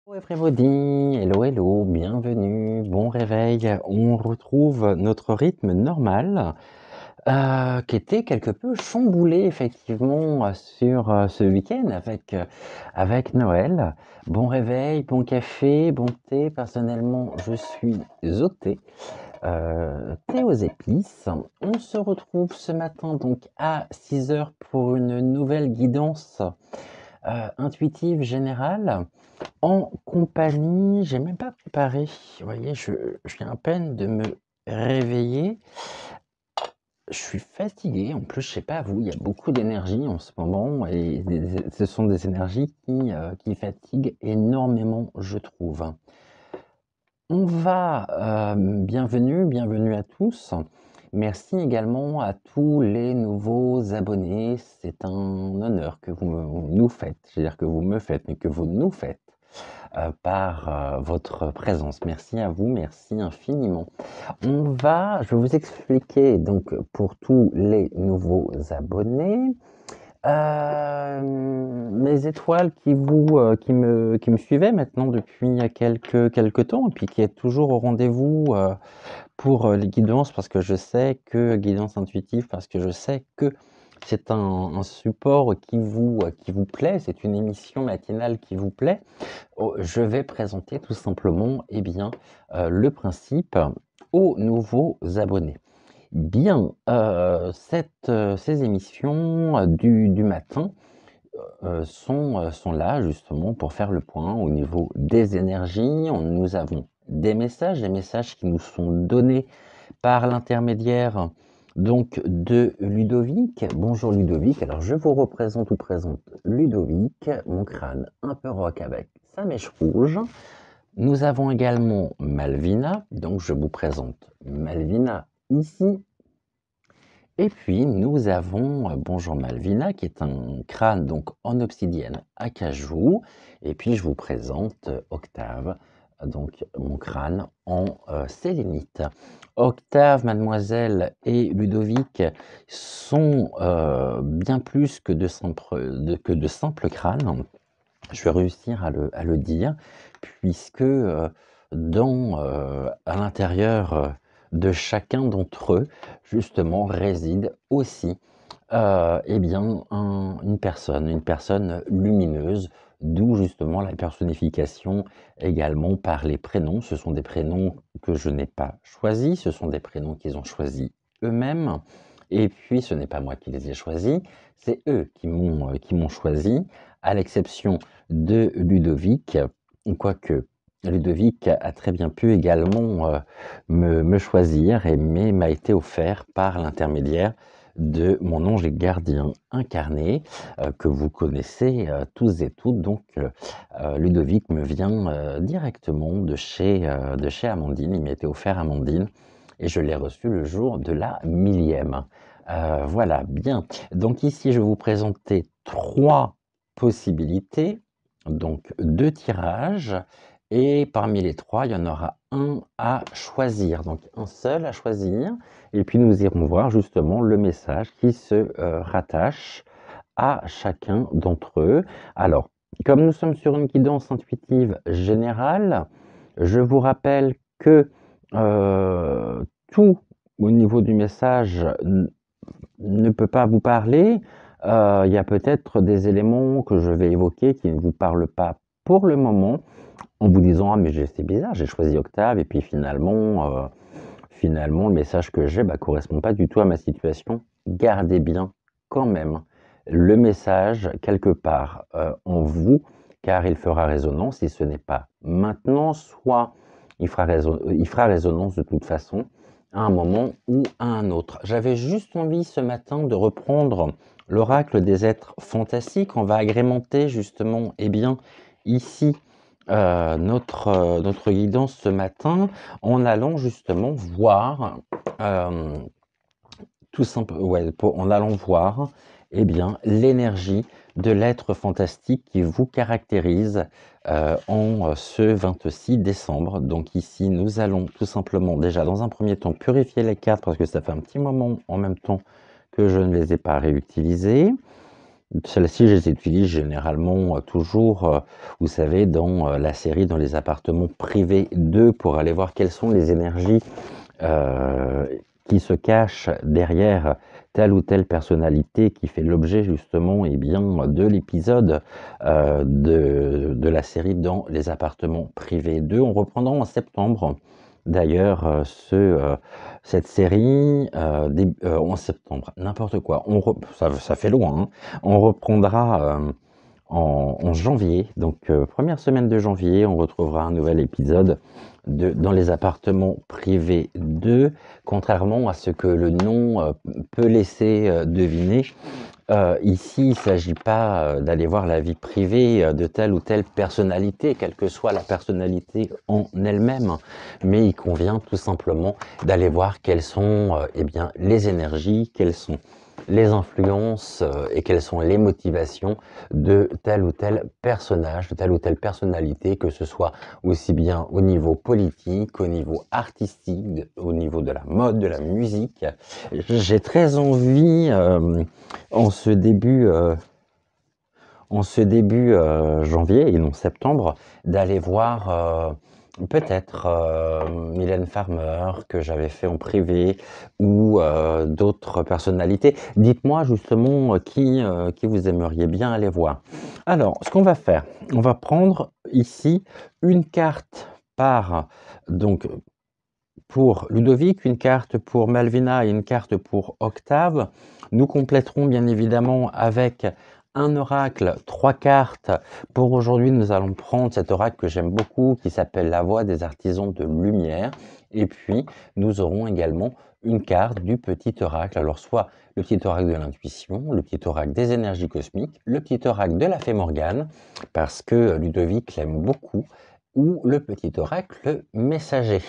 Hello everybody, hello hello, bienvenue, bon réveil. On retrouve notre rythme normal, qui était quelque peu chamboulé effectivement, sur, ce week-end avec Noël. Bon réveil, bon café, bon thé. Personnellement, je suis au thé, thé aux épices. On se retrouve ce matin donc à 6 heures pour une nouvelle guidance, intuitive générale. En compagnie, j'ai même pas préparé. Vous voyez, je viens à peine de me réveiller. Je suis fatigué. En plus, je sais pas vous, il y a beaucoup d'énergie en ce moment et ce sont des énergies qui fatiguent énormément, je trouve. On va, bienvenue à tous. Merci également à tous les nouveaux abonnés. C'est un honneur que nous faites. Je veux dire que vous me faites, mais que vous nous faites. Par votre présence. Merci à vous, merci infiniment. Je vais vous expliquer donc pour tous les nouveaux abonnés, mes étoiles qui me suivaient maintenant depuis quelques temps et puis qui est toujours au rendez-vous pour les guidances parce que je sais que guidance intuitive, parce que je sais que c'est un support qui vous plaît, c'est une émission matinale qui vous plaît. Oh, je vais présenter tout simplement, eh bien, le principe aux nouveaux abonnés. Bien, ces émissions du matin sont là justement pour faire le point au niveau des énergies. Nous avons des messages qui nous sont donnés par l'intermédiaire donc de Ludovic. Bonjour Ludovic, alors je vous représente ou présente Ludovic, mon crâne un peu rock avec sa mèche rouge. Nous avons également Malvina, donc je vous présente Malvina ici. Et puis nous avons bonjour Malvina qui est un crâne donc en obsidienne acajou. Et puis je vous présente Octave, donc mon crâne en sélénite. Octave, Mademoiselle et Ludovic sont bien plus que de simples crânes. Je vais réussir à le dire, puisque à l'intérieur de chacun d'entre eux, justement, réside aussi eh bien, une personne lumineuse, d'où justement la personnification également par les prénoms. Ce sont des prénoms que je n'ai pas choisis, ce sont des prénoms qu'ils ont choisis eux-mêmes. Et puis, ce n'est pas moi qui les ai choisis, c'est eux qui m'ont choisi, à l'exception de Ludovic, quoique Ludovic a très bien pu également me choisir, mais m'a été offert par l'intermédiaire de mon ange gardien incarné, que vous connaissez tous et toutes. Donc, Ludovic me vient directement de chez Amandine. Il m'a été offert Amandine et je l'ai reçu le jour de la 1000e. Voilà, bien. Donc ici, je vais vous présenter 3 possibilités, donc 2 tirages, et parmi les 3, il y en aura un à choisir, donc un seul à choisir. Et puis nous irons voir justement le message qui se rattache à chacun d'entre eux. Alors, comme nous sommes sur une guidance intuitive générale, je vous rappelle que tout au niveau du message ne peut pas vous parler. Il y a peut-être des éléments que je vais évoquer qui ne vous parlent pas pour le moment, en vous disant ah mais c'est bizarre, j'ai choisi Octave et puis finalement le message que j'ai correspond pas du tout à ma situation. Gardez bien quand même le message quelque part en vous, car il fera résonance. Si ce n'est pas maintenant, soit il fera résonance de toute façon à un moment ou à un autre. J'avais juste envie ce matin de reprendre l'oracle des êtres fantastiques. On va agrémenter justement, eh bien, ici, notre guidance ce matin en allant justement voir, en allant voir, eh bien, l'énergie de l'être fantastique qui vous caractérise en ce 26 décembre. Donc ici, nous allons tout simplement déjà dans un premier temps purifier les cartes parce que ça fait un petit moment en même temps que je ne les ai pas réutilisées. Celles-ci, je les utilise généralement toujours, vous savez, dans la série dans les appartements privés 2 pour aller voir quelles sont les énergies qui se cachent derrière telle ou telle personnalité qui fait l'objet justement et bien, de l'épisode de la série dans les appartements privés 2. On reprendra en septembre d'ailleurs cette série en septembre, n'importe quoi. Ça fait loin, hein. On reprendra en janvier, donc première semaine de janvier, on retrouvera un nouvel épisode dans les appartements privés 2, contrairement à ce que le nom peut laisser deviner. Ici, il ne s'agit pas d'aller voir la vie privée de telle ou telle personnalité, quelle que soit la personnalité en elle-même, mais il convient tout simplement d'aller voir quelles sont eh bien, les énergies, quelles sont les influences et quelles sont les motivations de tel ou tel personnage, de telle ou telle personnalité, que ce soit aussi bien au niveau politique, au niveau artistique, au niveau de la mode, de la musique. J'ai très envie, en ce début janvier et non septembre, d'aller voir peut-être Mylène Farmer que j'avais fait en privé ou d'autres personnalités. Dites-moi justement qui vous aimeriez bien aller voir. Alors, ce qu'on va faire, on va prendre ici une carte par donc pour Ludovic, une carte pour Malvina et une carte pour Octave. Nous compléterons bien évidemment avec un oracle, 3 cartes. Pour aujourd'hui, nous allons prendre cet oracle que j'aime beaucoup, qui s'appelle La Voix des Artisans de Lumière. Et puis, nous aurons également une carte du petit oracle. Alors, soit le petit oracle de l'intuition, le petit oracle des énergies cosmiques, le petit oracle de la fée Morgane, parce que Ludovic l'aime beaucoup, ou le petit oracle messager.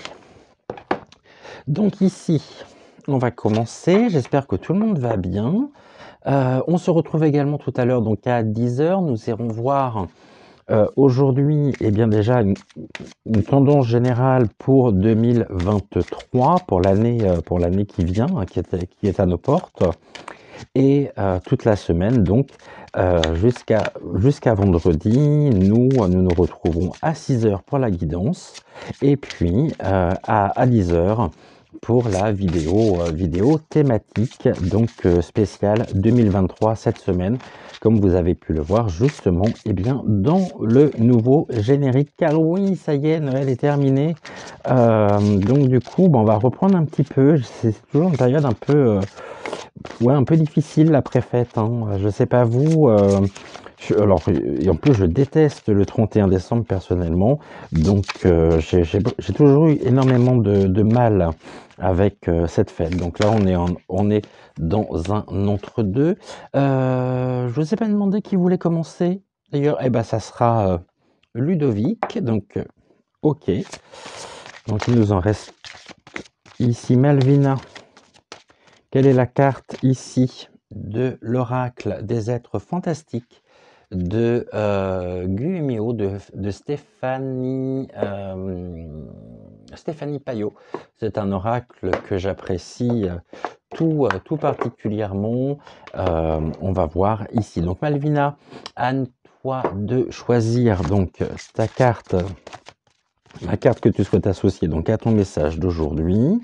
Donc ici, on va commencer. J'espère que tout le monde va bien. On se retrouve également tout à l'heure, donc à 10h. Nous irons voir aujourd'hui, eh bien déjà, une tendance générale pour 2023, pour l'année qui vient, hein, qui est à nos portes. Et toute la semaine, donc, jusqu'à vendredi, nous nous retrouvons à 6h pour la guidance et puis à 10h pour la vidéo thématique, donc spéciale 2023 cette semaine, comme vous avez pu le voir justement, eh bien, dans le nouveau générique. Car oui, ça y est, Noël est terminé. Donc du coup, on va reprendre un petit peu. C'est toujours une période un peu un peu difficile l'après-fête, hein. Je sais pas vous, alors et en plus je déteste le 31 décembre personnellement, donc j'ai toujours eu énormément de mal avec cette fête. Donc là on est dans un entre-deux. Je vous ai pas demandé qui voulait commencer. D'ailleurs, eh ben ça sera Ludovic. Donc ok. Donc il nous en reste ici Malvina. Quelle est la carte ici de l'oracle des êtres fantastiques de Guimio, de Stéphanie, Stéphanie Payot. C'est un oracle que j'apprécie tout particulièrement. On va voir ici. Donc Malvina, à toi de choisir donc ta carte, la carte que tu souhaites associer donc à ton message d'aujourd'hui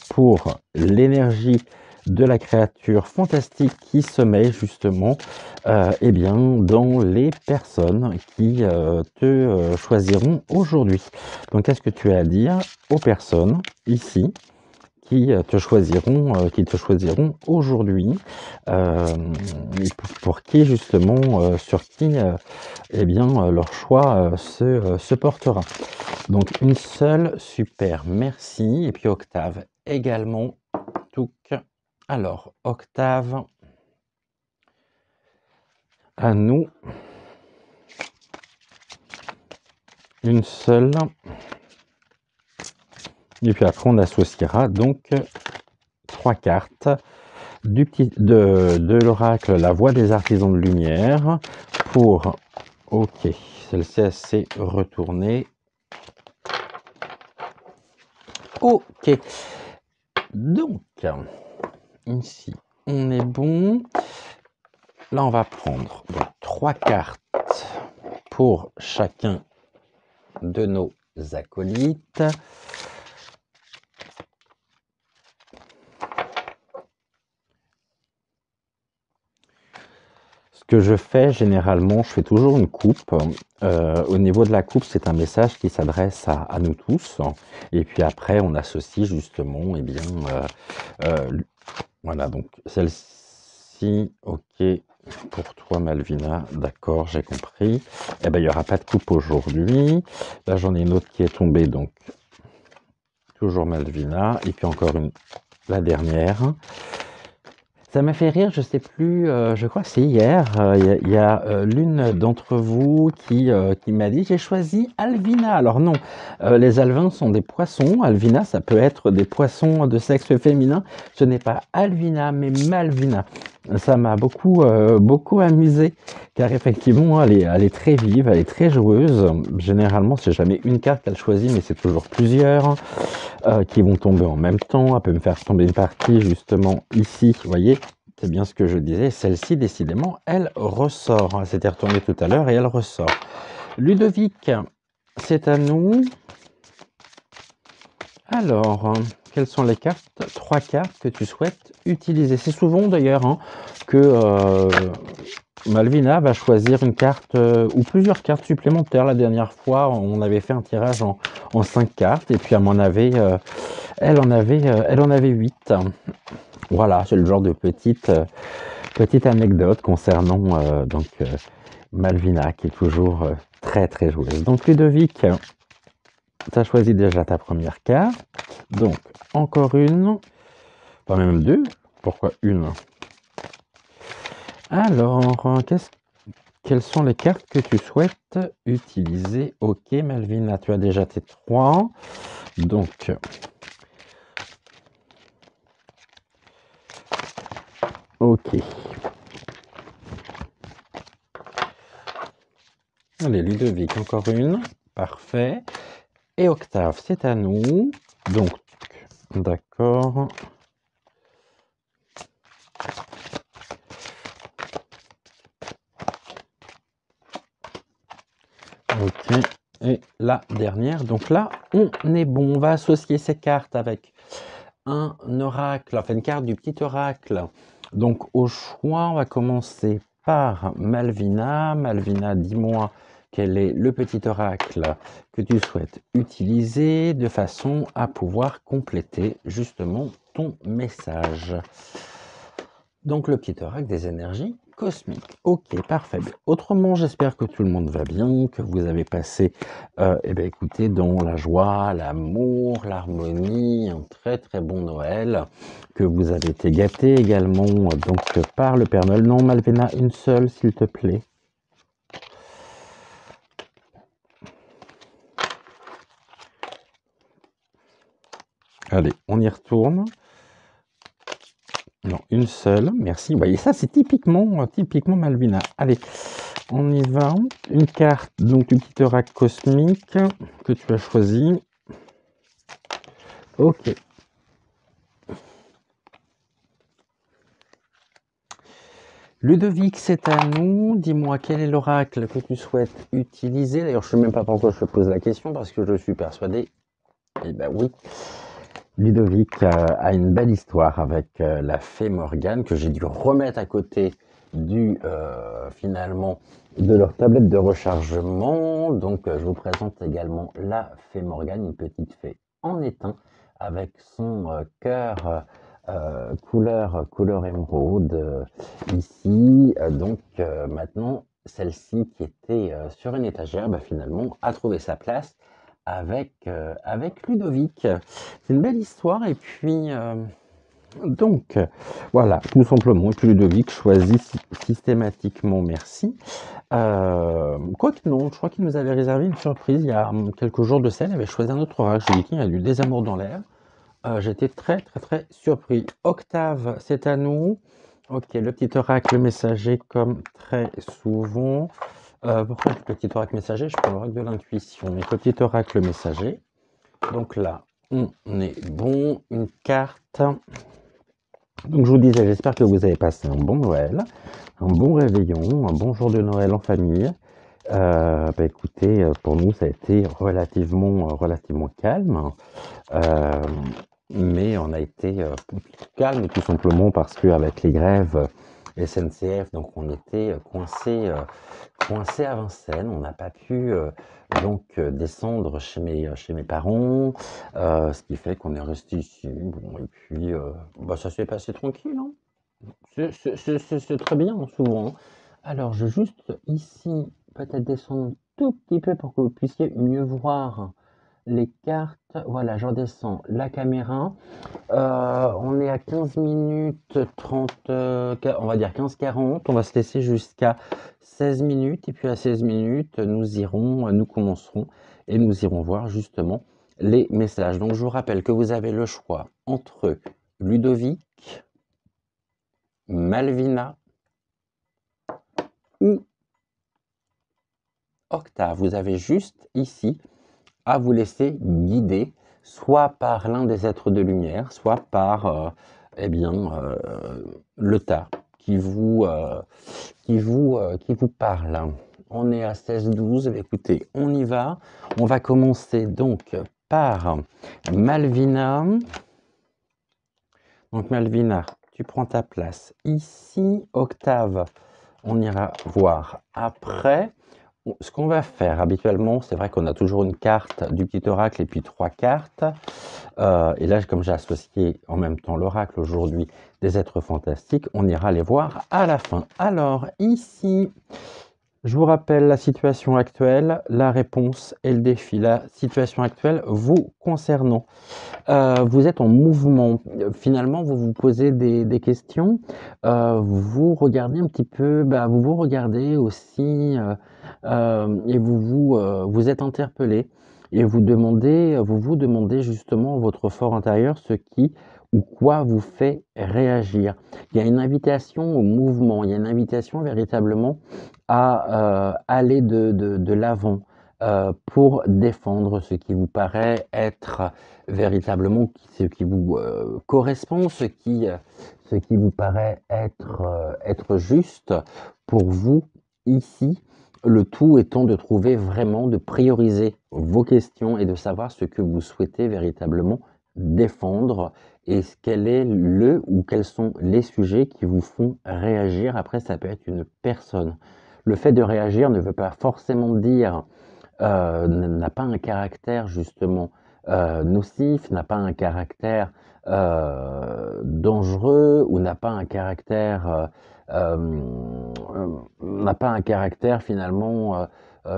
pour l'énergie de la créature fantastique qui sommeille justement eh bien, dans les personnes qui te choisiront aujourd'hui. Donc, qu'est-ce que tu as à dire aux personnes ici qui te choisiront aujourd'hui, pour qui justement, sur qui eh bien, leur choix se portera. Donc une seule, super, merci. Et puis Octave également, touc. Alors, Octave, à nous, une seule. Et puis après, on associera donc 3 cartes de l'oracle La Voix des Artisans de Lumière pour, ok, celle-ci s'est retournée. Ok, donc, ici, on est bon. Là, on va prendre donc, 3 cartes pour chacun de nos acolytes. Ce que je fais généralement, je fais toujours une coupe. Au niveau de la coupe, c'est un message qui s'adresse à nous tous. Et puis après, on associe justement, eh bien, voilà, donc celle-ci, ok, pour toi Malvina, d'accord, j'ai compris. Eh ben, il n'y aura pas de coupe aujourd'hui. Là, j'en ai une autre qui est tombée, donc toujours Malvina. Et puis encore une, la dernière. Ça m'a fait rire, je sais plus, je crois que c'est hier, il y a l'une d'entre vous qui m'a dit: «J'ai choisi Alvina». Alors non, les alevins sont des poissons. Alvina, ça peut être des poissons de sexe féminin. Ce n'est pas Alvina, mais Malvina. Ça m'a beaucoup amusé, car effectivement, elle est très vive, elle est très joueuse. Généralement, c'est jamais une carte qu'elle choisit, mais c'est toujours plusieurs qui vont tomber en même temps. Elle peut me faire tomber une partie justement ici, vous voyez, c'est bien ce que je disais. Celle-ci, décidément, elle ressort. Elle s'était retournée tout à l'heure et elle ressort. Ludovic, c'est à nous. Alors, quelles sont les cartes? 3 cartes que tu souhaites utiliser. C'est souvent d'ailleurs que Malvina va choisir une carte ou plusieurs cartes supplémentaires. La dernière fois, on avait fait un tirage en 5 cartes et puis elle en avait 8. Voilà, c'est le genre de petite anecdote concernant Malvina qui est toujours très très joueuse. Donc Ludovic, tu as choisi déjà ta première carte. Donc encore une, pas même deux. Pourquoi une? Alors, quelles sont les cartes que tu souhaites utiliser? Ok, Malvina, tu as déjà tes 3. Donc, ok. Allez, Ludovic, encore une. Parfait. Et Octave, c'est à nous. Donc, d'accord. Ok. Et la dernière. Donc là, on est bon. On va associer ces cartes avec un oracle, enfin une carte du petit oracle. Donc au choix, on va commencer par Malvina. Malvina, dis-moi quel est le petit oracle que tu souhaites utiliser de façon à pouvoir compléter justement ton message. Donc le petit oracle des énergies cosmiques. Ok, parfait. Autrement, j'espère que tout le monde va bien, que vous avez passé, écoutez, dans la joie, l'amour, l'harmonie, un très très bon Noël, que vous avez été gâtés également donc par le Père Noël. Non, Malvena, une seule, s'il te plaît. Allez, on y retourne. Non, une seule, merci. Vous voyez, ça c'est typiquement Malvina. Allez, on y va. Une carte donc du petit oracle cosmique que tu as choisi. Ok. Ludovic, c'est à nous. Dis-moi quel est l'oracle que tu souhaites utiliser. D'ailleurs, je ne sais même pas pourquoi je te pose la question parce que je suis persuadé. Eh ben oui. Ludovic a une belle histoire avec la fée Morgane que j'ai dû remettre à côté finalement de leur tablette de rechargement. Donc je vous présente également la fée Morgane, une petite fée en étain avec son cœur couleur émeraude ici. Donc maintenant celle-ci qui était sur une étagère finalement a trouvé sa place avec Ludovic. C'est une belle histoire et puis donc voilà, tout simplement. Et puis Ludovic choisit systématiquement merci. Quoique non, je crois qu'il nous avait réservé une surprise il y a quelques jours de ça. Il avait choisi un autre oracle. J'ai dit qu'il y a eu des amours dans l'air. J'étais très très très surpris. Octave, c'est à nous. Ok, le petit oracle messager comme très souvent. Pourquoi le petit oracle messager? Je prends l'oracle de l'intuition. Mais le petit oracle messager. Donc là, on est bon. Une carte Donc je vous disais, j'espère que vous avez passé un bon Noël, un bon réveillon, un bon jour de Noël en famille. Bah écoutez, pour nous, ça a été relativement calme. Euh, mais on a été calme tout simplement parce qu'avec les grèves SNCF, donc on était coincé à Vincennes. On n'a pas pu descendre chez mes parents, ce qui fait qu'on est resté ici. Bon, et puis bah, ça s'est passé tranquille, hein. C'est très bien souvent. Alors je vais juste ici peut-être descendre un tout petit peu pour que vous puissiez mieux voir les cartes. Voilà, je redescends la caméra. On est à 15 minutes 30, on va dire 15-40. On va se laisser jusqu'à 16 minutes. Et puis à 16 minutes, nous commencerons et nous irons voir justement les messages. Donc je vous rappelle que vous avez le choix entre Ludovic, Malvina ou Octave. Vous avez juste ici à vous laisser guider, soit par l'un des êtres de lumière, soit par le tas qui vous parle. On est à 16-12, écoutez, on y va. On va commencer donc par Malvina. Donc Malvina, tu prends ta place ici. Octave, on ira voir après. Ce qu'on va faire habituellement, c'est vrai qu'on a toujours une carte du petit oracle et puis 3 cartes. Et là, comme j'ai associé en même temps l'oracle aujourd'hui des êtres fantastiques, on ira les voir à la fin. Alors ici, je vous rappelle la situation actuelle, la réponse et le défi. La situation actuelle vous concernant. Vous êtes en mouvement. Finalement, vous vous posez des questions. Vous regardez un petit peu, vous vous regardez aussi et vous êtes interpellé et vous vous demandez justement votre fort intérieur ce qui ou quoi vous fait réagir. Il y a une invitation au mouvement, il y a une invitation véritablement à aller de l'avant pour défendre ce qui vous paraît être véritablement ce qui vous correspond, ce qui vous paraît être juste pour vous ici. Le tout étant de trouver vraiment, de prioriser vos questions et de savoir ce que vous souhaitez véritablement défendre et quel est le ou quels sont les sujets qui vous font réagir. Après, ça peut être une personne. Le fait de réagir ne veut pas forcément dire n'a pas un caractère justement nocif, n'a pas un caractère dangereux ou n'a pas un caractère finalement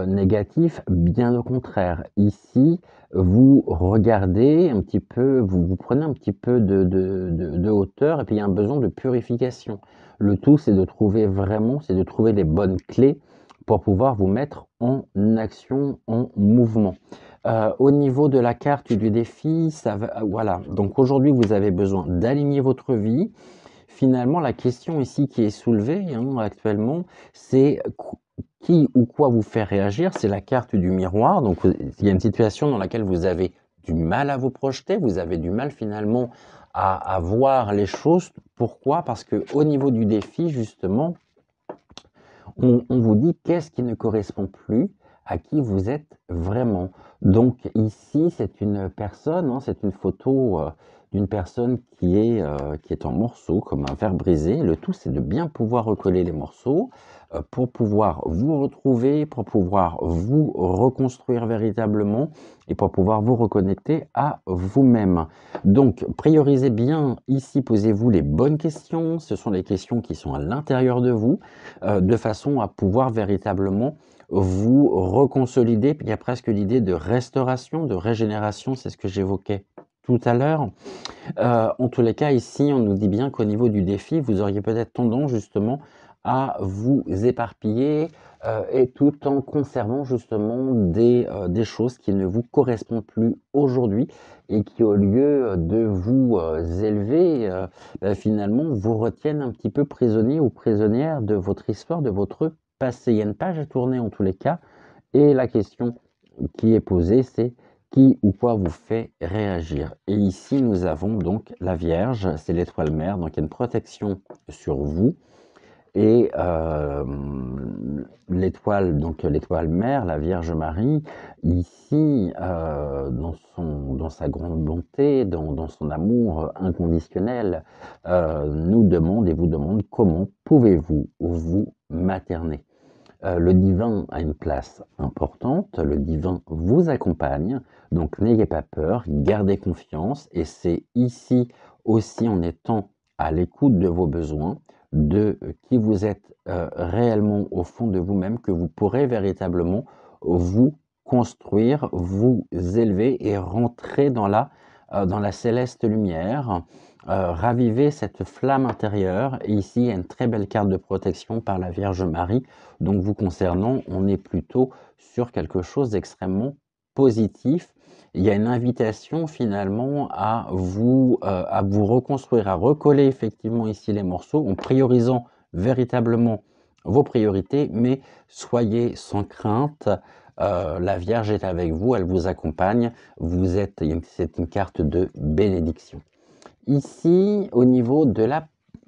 négatif. Bien au contraire, ici, vous regardez un petit peu, vous prenez un petit peu de hauteur et puis il y a un besoin de purification. Le tout, c'est de trouver vraiment, c'est de trouver les bonnes clés pour pouvoir vous mettre en action, en mouvement. Au niveau de la carte du défi, ça va, voilà. Donc aujourd'hui, vous avez besoin d'aligner votre vie. Finalement, la question ici qui est soulevée actuellement, c'est qui ou quoi vous fait réagir. C'est la carte du miroir. Donc il y a une situation dans laquelle vous avez du mal à vous projeter, vous avez du mal finalement à voir les choses. Pourquoi? Parce que au niveau du défi, justement, on vous dit qu'est-ce qui ne correspond plus à qui vous êtes vraiment. Donc ici, c'est une personne, c'est une photo d'une personne qui est en morceaux, comme un verre brisé. Le tout, c'est de bien pouvoir recoller les morceaux pour pouvoir vous retrouver, pour pouvoir vous reconstruire véritablement et pour pouvoir vous reconnecter à vous-même. Donc, priorisez bien ici, posez-vous les bonnes questions. Ce sont les questions qui sont à l'intérieur de vous de façon à pouvoir véritablement vous reconsolider. Puis il y a presque l'idée de restauration, de régénération, c'est ce que j'évoquais tout à l'heure. En tous les cas, ici, on nous dit bien qu'au niveau du défi, vous auriez peut-être tendance justement à vous éparpiller et tout en conservant justement des choses qui ne vous correspondent plus aujourd'hui et qui, au lieu de vous élever, finalement, vous retiennent un petit peu prisonnier ou prisonnière de votre histoire, de votre passé. Il y a une page à tourner en tous les cas et la question qui est posée, c'est Qui ou quoi vous fait réagir? Et ici, nous avons donc la Vierge, c'est l'étoile mère, donc il y a une protection sur vous. Et l'étoile, donc l'étoile mère, la Vierge Marie, ici, dans sa grande bonté, dans son amour inconditionnel, nous demande et vous demande comment pouvez-vous vous materner. Le divin a une place importante, le divin vous accompagne, donc n'ayez pas peur, gardez confiance, et c'est ici aussi en étant à l'écoute de vos besoins, de qui vous êtes réellement au fond de vous-même, que vous pourrez véritablement vous construire, vous élever et rentrer dans la céleste lumière, raviver cette flamme intérieure. Et ici, il y a une très belle carte de protection par la Vierge Marie. Donc, vous concernant, on est plutôt sur quelque chose d'extrêmement positif. Il y a une invitation finalement à vous reconstruire, à recoller effectivement ici les morceaux en priorisant véritablement vos priorités, mais soyez sans crainte. La Vierge est avec vous, elle vous accompagne. C'est une carte de bénédiction. Ici, au niveau de la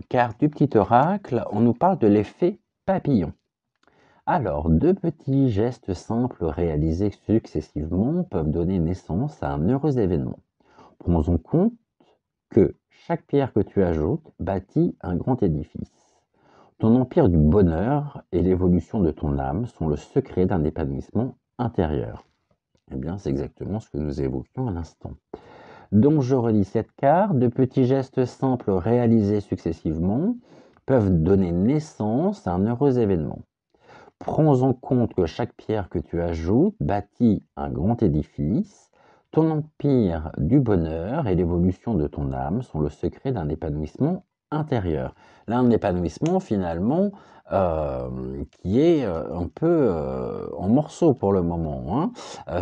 carte du petit oracle, on nous parle de l'effet papillon. Alors, deux petits gestes simples réalisés successivement peuvent donner naissance à un heureux événement. Prends en compte que chaque pierre que tu ajoutes bâtit un grand édifice. Ton empire du bonheur et l'évolution de ton âme sont le secret d'un épanouissement intérieur. Eh bien, c'est exactement ce que nous évoquions à l'instant. Donc, je relis cette carte. De petits gestes simples réalisés successivement peuvent donner naissance à un heureux événement. Prends en compte que chaque pierre que tu ajoutes bâtit un grand édifice. Ton empire du bonheur et l'évolution de ton âme sont le secret d'un épanouissement intérieur. Là, un épanouissement finalement qui est un peu en morceaux pour le moment, hein.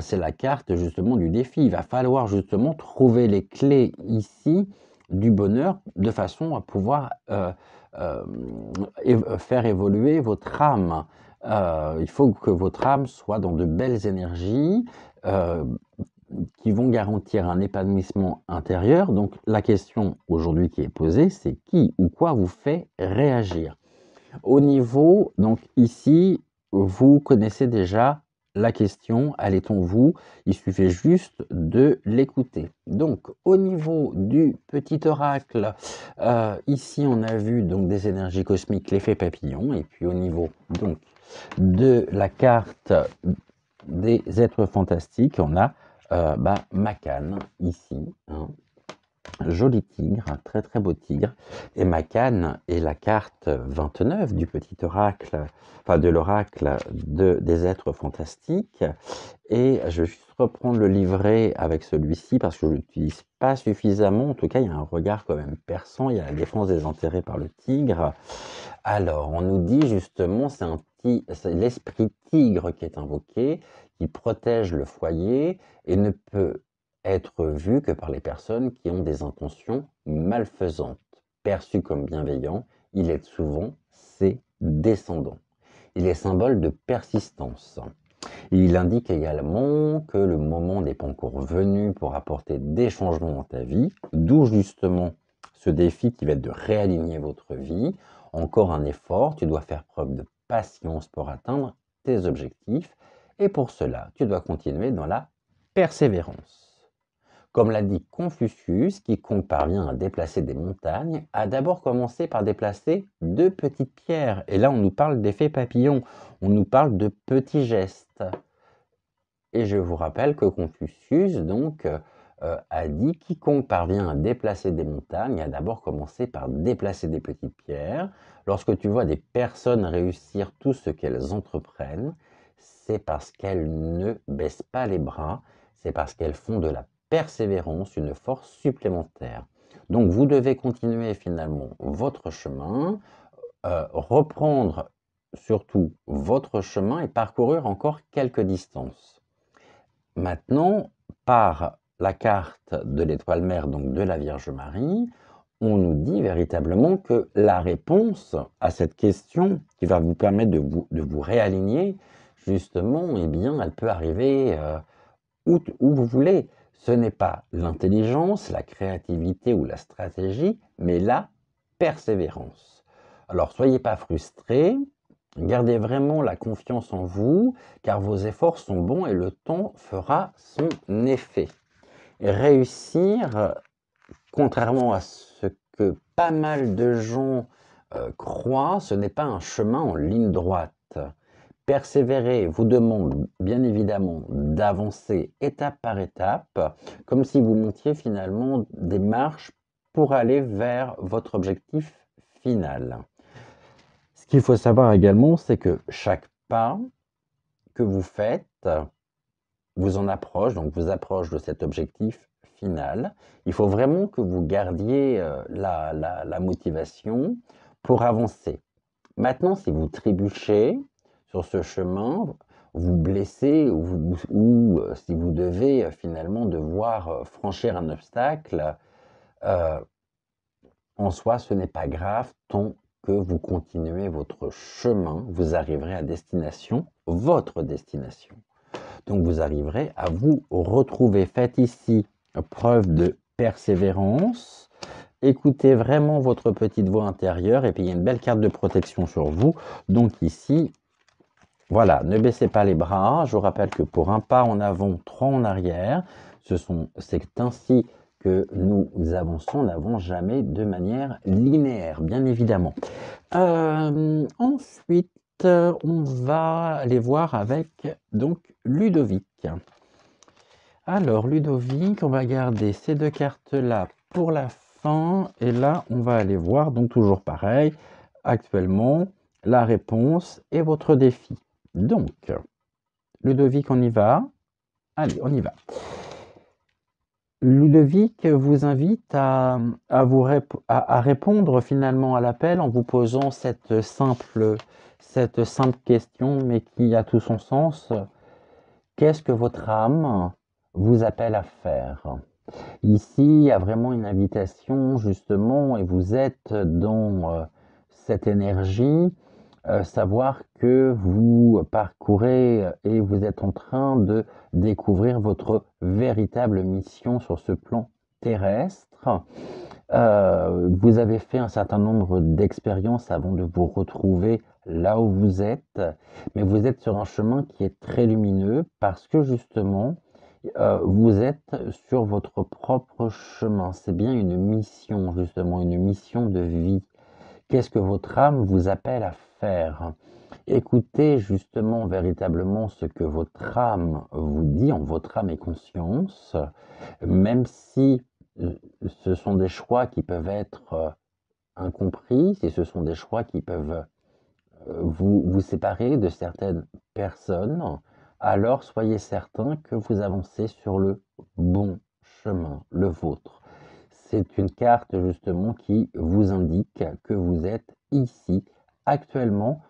C'est la carte justement du défi. Il va falloir justement trouver les clés ici du bonheur de façon à pouvoir faire évoluer votre âme. Il faut que votre âme soit dans de belles énergies qui vont garantir un épanouissement intérieur. Donc la question aujourd'hui qui est posée, c'est qui ou quoi vous fait réagir? Au niveau, donc ici, vous connaissez déjà la question, elle est en vous, il suffit juste de l'écouter. Donc au niveau du petit oracle, ici on a vu donc des énergies cosmiques, l'effet papillon, et puis au niveau donc de la carte des êtres fantastiques, on a Macan ici, hein. Joli tigre, un très très beau tigre. Et Macan est la carte 29 du petit oracle, enfin de l'oracle des êtres fantastiques. Et je vais juste reprendre le livret avec celui-ci parce que je ne l'utilise pas suffisamment. En tout cas, il y a un regard quand même perçant. Il y a la défense des intérêts par le tigre. Alors, on nous dit justement, c'est l'esprit tigre qui est invoqué, qui protège le foyer et ne peut être vu que par les personnes qui ont des intentions malfaisantes. Perçu comme bienveillant, il est souvent ses descendants. Il est symbole de persistance. Il indique également que le moment n'est pas encore venu pour apporter des changements dans ta vie, d'où justement ce défi qui va être de réaligner votre vie. Encore un effort, tu dois faire preuve de patience pour atteindre tes objectifs et pour cela, tu dois continuer dans la persévérance. Comme l'a dit Confucius, quiconque parvient à déplacer des montagnes a d'abord commencé par déplacer deux petites pierres. Et là, on nous parle d'effet papillon, on nous parle de petits gestes. Et je vous rappelle que Confucius, donc, a dit « Quiconque parvient à déplacer des montagnes a d'abord commencé par déplacer des petites pierres. » Lorsque tu vois des personnes réussir tout ce qu'elles entreprennent, c'est parce qu'elles ne baissent pas les bras, c'est parce qu'elles font de la persévérance une force supplémentaire. Donc vous devez continuer finalement votre chemin, reprendre surtout votre chemin et parcourir encore quelques distances. Maintenant, par la carte de l'étoile mère, donc de la Vierge Marie, on nous dit véritablement que la réponse à cette question qui va vous permettre de vous réaligner, justement, eh bien, elle peut arriver où vous voulez. Ce n'est pas l'intelligence, la créativité ou la stratégie, mais la persévérance. Alors, soyez pas frustrés, gardez vraiment la confiance en vous, car vos efforts sont bons et le temps fera son effet. Et réussir, contrairement à ce que pas mal de gens croient, ce n'est pas un chemin en ligne droite. Persévérer vous demande bien évidemment d'avancer étape par étape, comme si vous montiez finalement des marches pour aller vers votre objectif final. Ce qu'il faut savoir également, c'est que chaque pas que vous faites vous en approche, donc vous approche de cet objectif final. Il faut vraiment que vous gardiez la motivation pour avancer. Maintenant, si vous trébuchez sur ce chemin, vous blessez ou si vous devez finalement devoir franchir un obstacle, en soi, ce n'est pas grave tant que vous continuez votre chemin, vous arriverez à destination, votre destination. Donc vous arriverez à vous retrouver. Faites ici preuve de persévérance. Écoutez vraiment votre petite voix intérieure et puis il y a une belle carte de protection sur vous. Donc ici, voilà, ne baissez pas les bras. Je vous rappelle que pour un pas en avant, 3 en arrière, c'est ainsi que nous avançons, n'avons jamais de manière linéaire, bien évidemment. Ensuite, on va aller voir avec donc Ludovic. Alors Ludovic, on va garder ces 2 cartes-là pour la fin. Et là, on va aller voir, donc toujours pareil, actuellement, la réponse et votre défi. Donc, Ludovic, on y va. Allez, on y va. Ludovic vous invite à répondre finalement à l'appel en vous posant cette simple question, mais qui a tout son sens. Qu'est-ce que votre âme vous appelle à faire? Ici, il y a vraiment une invitation justement, et vous êtes dans cette énergie, savoir que vous parcourez et vous êtes en train de découvrir votre véritable mission sur ce plan terrestre. Vous avez fait un certain nombre d'expériences avant de vous retrouver là où vous êtes, mais vous êtes sur un chemin qui est très lumineux parce que justement, vous êtes sur votre propre chemin. C'est bien une mission, justement, une mission de vie. Qu'est-ce que votre âme vous appelle à faire? Écoutez justement véritablement ce que votre âme vous dit, en votre âme et conscience, même si ce sont des choix qui peuvent être incompris, si ce sont des choix qui peuvent vous séparer de certaines personnes, alors soyez certain que vous avancez sur le bon chemin, le vôtre. C'est une carte justement qui vous indique que vous êtes ici actuellement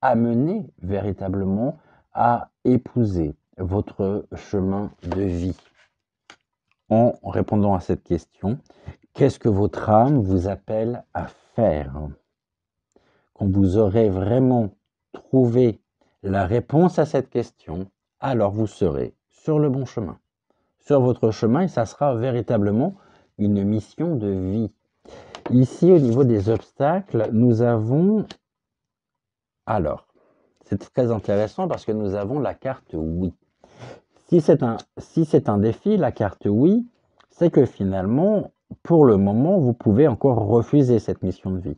amené véritablement à épouser votre chemin de vie. En répondant à cette question, qu'est-ce que votre âme vous appelle à faire? Quand vous aurez vraiment trouvé la réponse à cette question, alors vous serez sur le bon chemin. Sur votre chemin, et ça sera véritablement une mission de vie. Ici, au niveau des obstacles, nous avons... Alors, c'est très intéressant parce que nous avons la carte oui. Si c'est un défi, la carte oui, c'est que finalement, pour le moment, vous pouvez encore refuser cette mission de vie.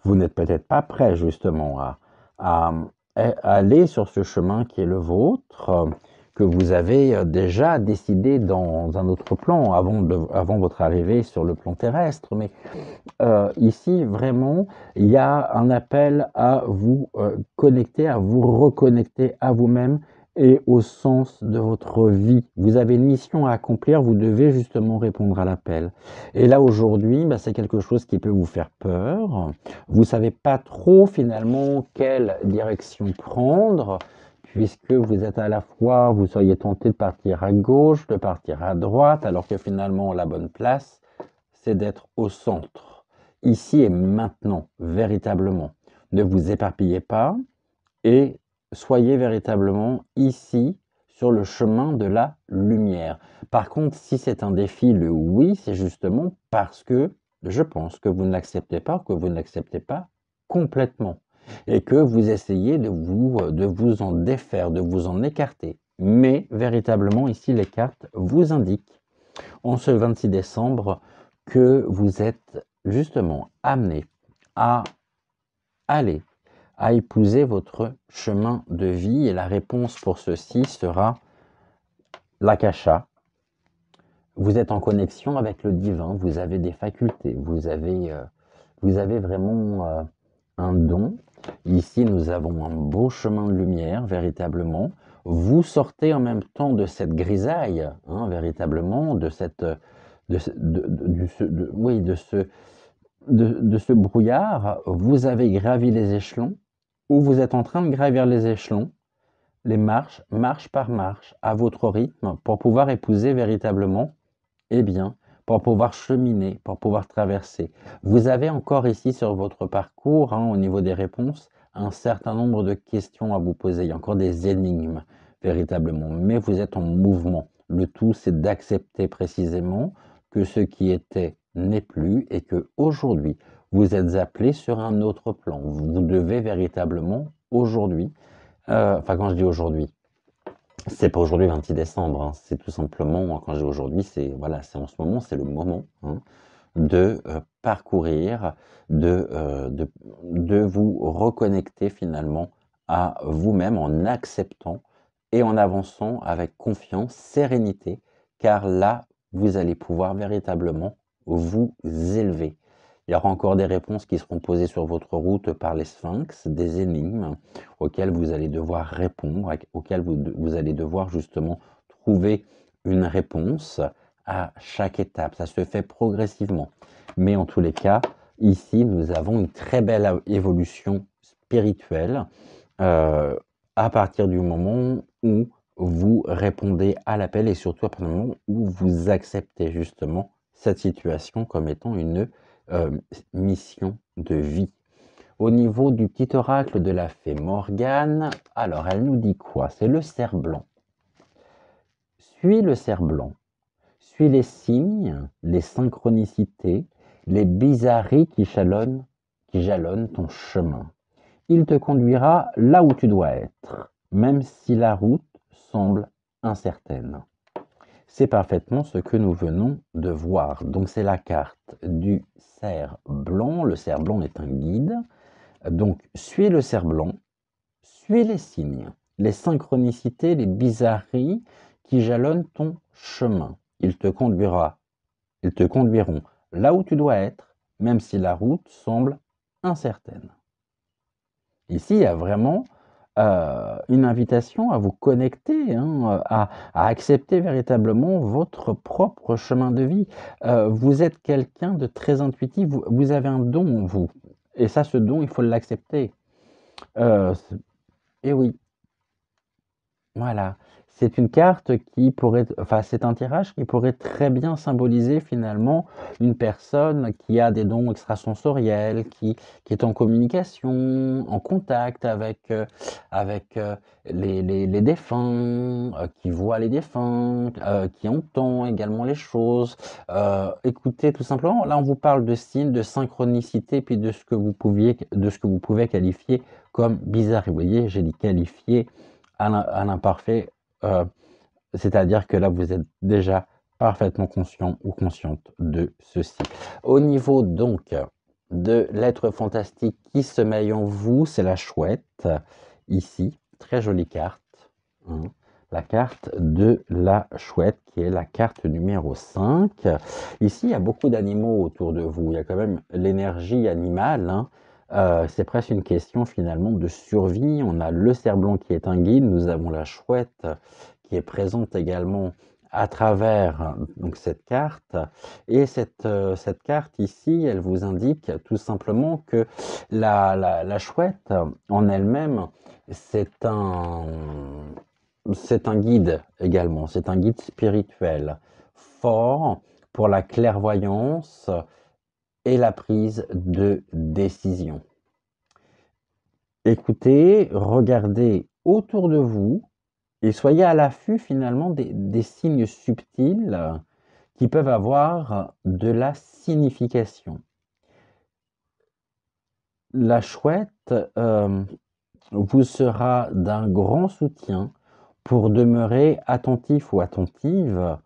Vous n'êtes peut-être pas prêt justement à aller sur ce chemin qui est le vôtre, que vous avez déjà décidé dans un autre plan avant votre arrivée sur le plan terrestre. Mais ici, vraiment, il y a un appel à vous connecter, à vous reconnecter à vous-même et au sens de votre vie. Vous avez une mission à accomplir, vous devez justement répondre à l'appel. Et là, aujourd'hui, c'est quelque chose qui peut vous faire peur. Vous ne savez pas trop finalement quelle direction prendre, puisque vous êtes à la fois, vous seriez tenté de partir à gauche, de partir à droite, alors que finalement, la bonne place, c'est d'être au centre. Ici et maintenant, véritablement. Ne vous éparpillez pas et soyez véritablement ici, sur le chemin de la lumière. Par contre, si c'est un défi, le oui, c'est justement parce que je pense que vous ne l'acceptez pas, que vous ne l'acceptez pas complètement et que vous essayez de vous en défaire, de vous en écarter. Mais véritablement, ici, les cartes vous indiquent, en ce 26 décembre, que vous êtes justement amené à aller, à épouser votre chemin de vie. Et la réponse pour ceci sera l'akasha. Vous êtes en connexion avec le divin, vous avez des facultés, vous avez vraiment un don. Ici, nous avons un beau chemin de lumière, véritablement. Vous sortez en même temps de cette grisaille, hein, véritablement, de cette, oui, de ce brouillard. Vous avez gravi les échelons, ou vous êtes en train de gravir les échelons, les marches, marche par marche, à votre rythme, pour pouvoir épouser véritablement, eh bien, pour pouvoir cheminer, pour pouvoir traverser. Vous avez encore ici sur votre parcours, hein, au niveau des réponses, un certain nombre de questions à vous poser. Il y a encore des énigmes, véritablement. Mais vous êtes en mouvement. Le tout, c'est d'accepter précisément que ce qui était n'est plus et que aujourd'hui, vous êtes appelé sur un autre plan. Vous devez véritablement aujourd'hui, enfin quand je dis aujourd'hui, c'est pas aujourd'hui 26 décembre, hein, c'est tout simplement, quand je dis aujourd'hui, c'est voilà, c'est en ce moment, c'est le moment, hein, de parcourir, de vous reconnecter finalement à vous-même en acceptant et en avançant avec confiance, sérénité, car là, vous allez pouvoir véritablement vous élever. Il y aura encore des réponses qui seront posées sur votre route par les sphinx, des énigmes auxquelles vous allez devoir répondre, auxquelles vous allez devoir justement trouver une réponse à chaque étape. Ça se fait progressivement. Mais en tous les cas, ici, nous avons une très belle évolution spirituelle à partir du moment où vous répondez à l'appel et surtout à partir du moment où vous acceptez justement cette situation comme étant une mission de vie. Au niveau du petit oracle de la fée Morgane, alors elle nous dit quoi? C'est le cerf blanc. Suis le cerf blanc. Suis les signes, les synchronicités, les bizarreries qui jalonnent ton chemin. Il te conduira là où tu dois être, même si la route semble incertaine. C'est parfaitement ce que nous venons de voir. Donc c'est la carte du cerf blanc. Le cerf blanc est un guide. Donc suis le cerf blanc, suis les signes, les synchronicités, les bizarreries qui jalonnent ton chemin. Ils te conduiront là où tu dois être, même si la route semble incertaine. Ici, il y a vraiment une invitation à vous connecter, hein, à accepter véritablement votre propre chemin de vie. Vous êtes quelqu'un de très intuitif, vous avez un don en vous. Et ça, ce don, il faut l'accepter. Et oui, voilà. C'est une carte qui pourrait, enfin, c'est un tirage qui pourrait très bien symboliser finalement une personne qui a des dons extrasensoriels, qui est en communication, en contact avec les défunts, qui voit les défunts, qui entend également les choses. Écoutez, tout simplement, là, on vous parle de signes, de synchronicité, puis de ce que vous pouvez qualifier comme bizarre. Et vous voyez, j'ai dit qualifier à l'imparfait, c'est-à-dire que là, vous êtes déjà parfaitement conscient ou consciente de ceci. Au niveau donc de l'être fantastique qui sommeille en vous, c'est la chouette, ici, très jolie carte, hein. La carte de la chouette qui est la carte numéro 5. Ici, il y a beaucoup d'animaux autour de vous, il y a quand même l'énergie animale, hein. C'est presque une question finalement de survie. On a le cerf blanc qui est un guide, nous avons la chouette qui est présente également à travers donc cette carte. Et cette carte ici, elle vous indique tout simplement que la chouette en elle-même, c'est un guide également, c'est un guide spirituel fort pour la clairvoyance et la prise de décision. Écoutez, regardez autour de vous Et soyez à l'affût finalement des signes subtils qui peuvent avoir de la signification. La chouette vous sera d'un grand soutien pour demeurer attentif ou attentive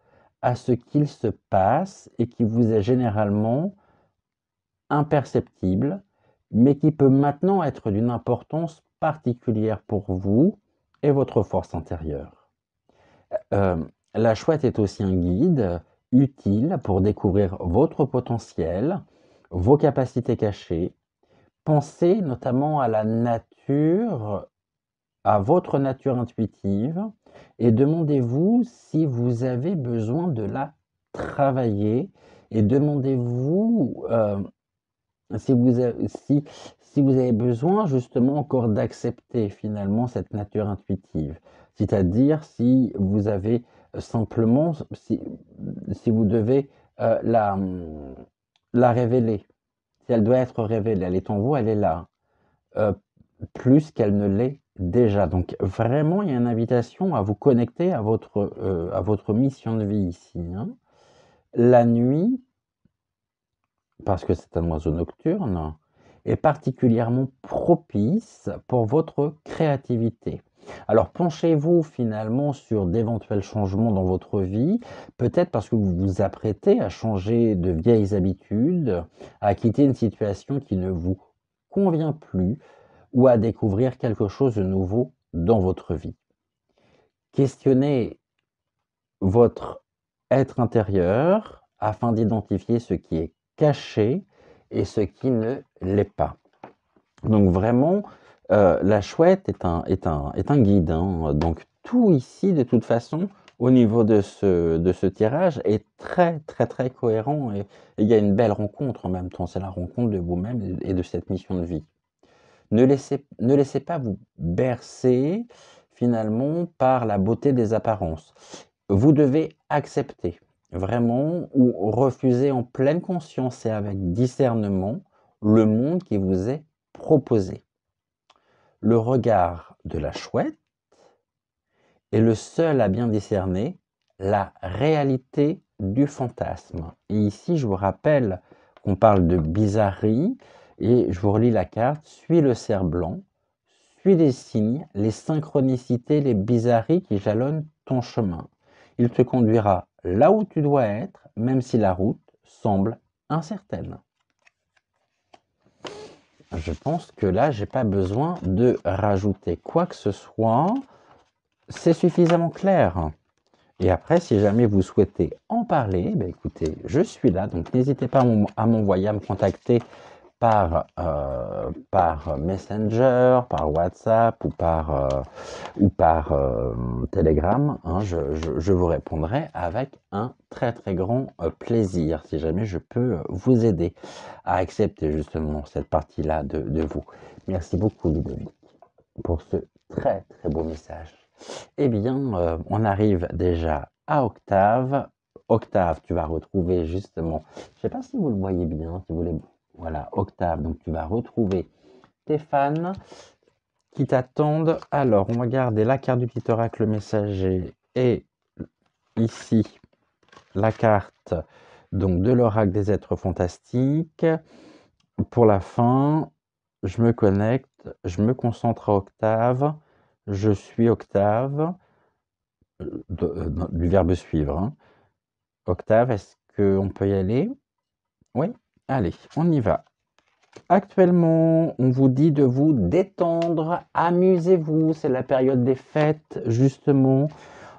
à ce qu'il se passe et qui vous est généralement imperceptible, mais qui peut maintenant être d'une importance particulière pour vous et votre force intérieure. La chouette est aussi un guide utile pour découvrir votre potentiel, vos capacités cachées. Pensez notamment à la nature, à votre nature intuitive et demandez-vous si vous avez besoin de la travailler et demandez-vous si vous avez besoin justement encore d'accepter finalement cette nature intuitive. C'est-à-dire si vous avez simplement, si vous devez la révéler, si elle doit être révélée, elle est en vous, elle est là, plus qu'elle ne l'est déjà. Donc vraiment, il y a une invitation à vous connecter à votre mission de vie ici, hein. La nuit, parce que c'est un oiseau nocturne, est particulièrement propice pour votre créativité. Alors penchez-vous finalement sur d'éventuels changements dans votre vie, peut-être parce que vous vous apprêtez à changer de vieilles habitudes, à quitter une situation qui ne vous convient plus ou à découvrir quelque chose de nouveau dans votre vie. Questionnez votre être intérieur afin d'identifier ce qui est caché et ce qui ne l'est pas. Donc vraiment, la chouette est un guide, hein. Donc tout ici, de toute façon, au niveau de ce tirage, est très, très, très cohérent et il y a une belle rencontre en même temps. C'est la rencontre de vous-même et de cette mission de vie. Ne laissez pas vous bercer finalement par la beauté des apparences. Vous devez accepter vraiment ou refuser en pleine conscience et avec discernement le monde qui vous est proposé. Le regard de la chouette est le seul à bien discerner la réalité du fantasme. Et ici, je vous rappelle qu'on parle de bizarrerie et je vous relis la carte. Suis le cerf blanc, suis les signes, les synchronicités, les bizarreries qui jalonnent ton chemin. Il te conduira là où tu dois être, même si la route semble incertaine. Je pense que là, j'ai pas besoin de rajouter quoi que ce soit. C'est suffisamment clair. Et après, si jamais vous souhaitez en parler, ben écoutez, je suis là, donc n'hésitez pas à m'envoyer, à me contacter par Messenger, par WhatsApp ou par Telegram, hein. Je vous répondrai avec un très très grand plaisir si jamais je peux vous aider à accepter justement cette partie-là de vous. Merci beaucoup Ludovic pour ce très très beau message. Eh bien, on arrive déjà à Octave. Octave, tu vas retrouver justement, je ne sais pas si vous le voyez bien, si vous voulez, voilà, Octave, donc tu vas retrouver tes fans qui t'attendent. Alors, on va garder la carte du petit oracle messager et ici la carte donc de l'oracle des êtres fantastiques. Pour la fin, je me connecte, je me concentre à Octave, je suis Octave, du verbe suivre, hein. Octave, est-ce qu'on peut y aller? Oui? Allez, on y va. Actuellement, on vous dit de vous détendre, amusez-vous, c'est la période des fêtes, justement.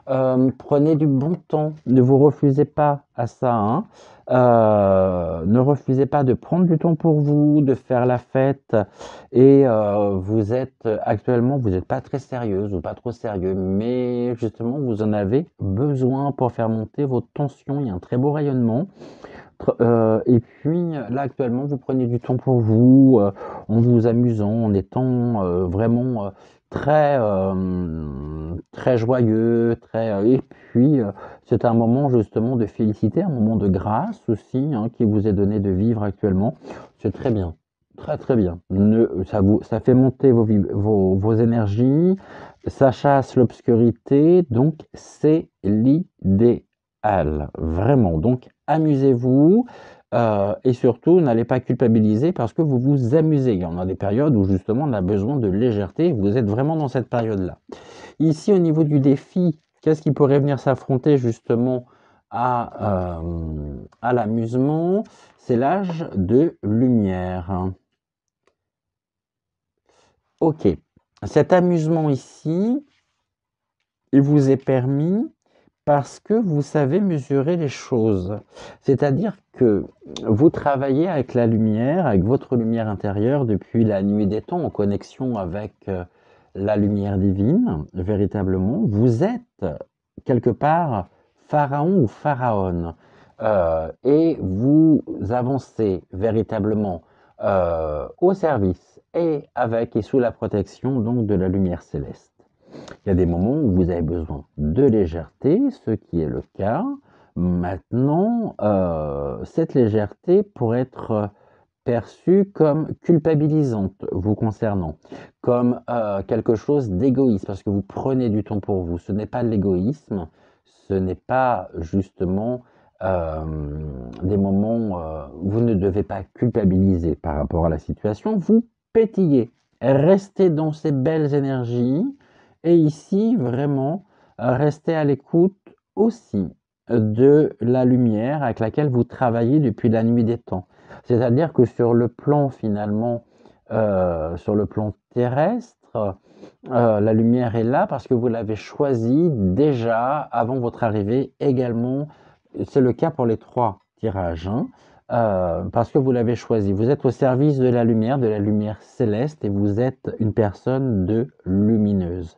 Prenez du bon temps, ne vous refusez pas à ça, hein. Ne refusez pas de prendre du temps pour vous, de faire la fête. Et vous êtes actuellement, vous n'êtes pas très sérieuse ou pas trop sérieux, mais justement, vous en avez besoin pour faire monter votre tension. Il y a un très beau rayonnement. Et puis là actuellement, vous prenez du temps pour vous, en vous amusant, en étant vraiment très très joyeux, très et puis c'est un moment justement de félicité, un moment de grâce aussi, hein, qui vous est donné de vivre actuellement. C'est très bien. Très très bien. Ça fait monter vos énergies, ça chasse l'obscurité, donc c'est l'idéal, vraiment. Donc amusez-vous et surtout n'allez pas culpabiliser parce que vous vous amusez. Il y en a des périodes où justement on a besoin de légèreté, vous êtes vraiment dans cette période-là. Ici au niveau du défi, qu'est-ce qui pourrait venir s'affronter justement à l'amusement? C'est l'âge de lumière. Ok. Cet amusement ici, il vous est permis parce que vous savez mesurer les choses. C'est-à-dire que vous travaillez avec la lumière, avec votre lumière intérieure depuis la nuit des temps, en connexion avec la lumière divine, véritablement. Vous êtes quelque part pharaon ou pharaon. Et vous avancez véritablement au service et avec et sous la protection donc de la lumière céleste. Il y a des moments où vous avez besoin de légèreté, ce qui est le cas. Maintenant, cette légèreté pourrait être perçue comme culpabilisante vous concernant, comme quelque chose d'égoïste, parce que vous prenez du temps pour vous. Ce n'est pas de l'égoïsme, ce n'est pas justement des moments où vous ne devez pas culpabiliser par rapport à la situation. Vous pétillez, restez dans ces belles énergies, et ici, vraiment, restez à l'écoute aussi de la lumière avec laquelle vous travaillez depuis la nuit des temps. C'est-à-dire que sur le plan finalement, sur le plan terrestre, la lumière est là parce que vous l'avez choisie déjà avant votre arrivée également. C'est le cas pour les 3 tirages, hein, parce que vous l'avez choisi. Vous êtes au service de la lumière céleste et vous êtes une personne de lumineuse.